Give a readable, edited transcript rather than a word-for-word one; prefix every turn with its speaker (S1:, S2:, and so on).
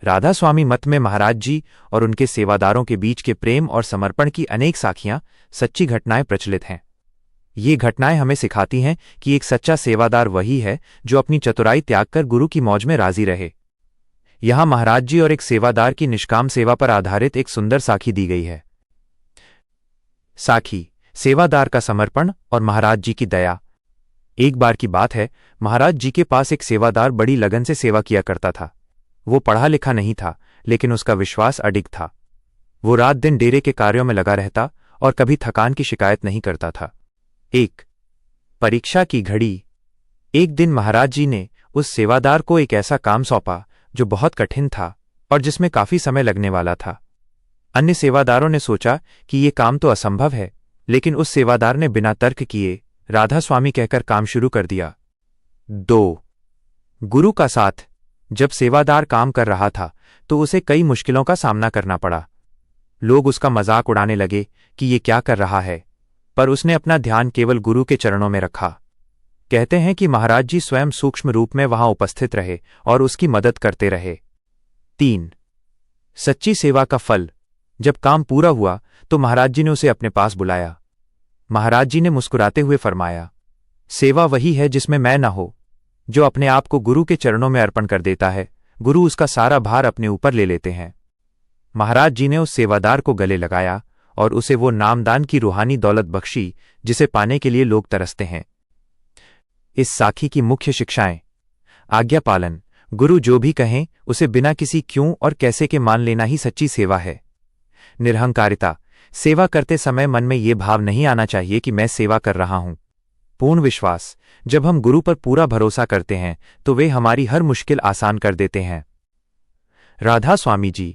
S1: राधा स्वामी मत में महाराज जी और उनके सेवादारों के बीच के प्रेम और समर्पण की अनेक साखियां, सच्ची घटनाएं प्रचलित हैं। ये घटनाएं हमें सिखाती हैं कि एक सच्चा सेवादार वही है जो अपनी चतुराई त्याग कर गुरु की मौज में राजी रहे। यहां महाराज जी और एक सेवादार की निष्काम सेवा पर आधारित एक सुंदर साखी दी गई है। साखी, सेवादार का समर्पण और महाराज जी की दया। एक बार की बात है, महाराज जी के पास एक सेवादार बड़ी लगन से सेवा किया करता था। वो पढ़ा लिखा नहीं था, लेकिन उसका विश्वास अडिग था। वो रात दिन डेरे के कार्यों में लगा रहता और कभी थकान की शिकायत नहीं करता था। एक परीक्षा की घड़ी। एक दिन महाराज जी ने उस सेवादार को एक ऐसा काम सौंपा जो बहुत कठिन था और जिसमें काफी समय लगने वाला था। अन्य सेवादारों ने सोचा कि ये काम तो असंभव है, लेकिन उस सेवादार ने बिना तर्क किए राधा स्वामी कहकर काम शुरू कर दिया। 2 गुरु का साथ। जब सेवादार काम कर रहा था तो उसे कई मुश्किलों का सामना करना पड़ा। लोग उसका मजाक उड़ाने लगे कि ये क्या कर रहा है, पर उसने अपना ध्यान केवल गुरु के चरणों में रखा। कहते हैं कि महाराज जी स्वयं सूक्ष्म रूप में वहां उपस्थित रहे और उसकी मदद करते रहे। 3 सच्ची सेवा का फल। जब काम पूरा हुआ तो महाराज जी ने उसे अपने पास बुलाया। महाराज जी ने मुस्कुराते हुए फरमाया, सेवा वही है जिसमें मैं न हो। जो अपने आप को गुरु के चरणों में अर्पण कर देता है, गुरु उसका सारा भार अपने ऊपर ले लेते हैं। महाराज जी ने उस सेवादार को गले लगाया और उसे वो नामदान की रूहानी दौलत बख्शी जिसे पाने के लिए लोग तरसते हैं। इस साखी की मुख्य शिक्षाएं। आज्ञा पालन। गुरु जो भी कहें उसे बिना किसी क्यों और कैसे के मान लेना ही सच्ची सेवा है। निरहंकारिता। सेवा करते समय मन में ये भाव नहीं आना चाहिए कि मैं सेवा कर रहा हूं। पूर्ण विश्वास। जब हम गुरु पर पूरा भरोसा करते हैं तो वे हमारी हर मुश्किल आसान कर देते हैं। राधा स्वामी जी।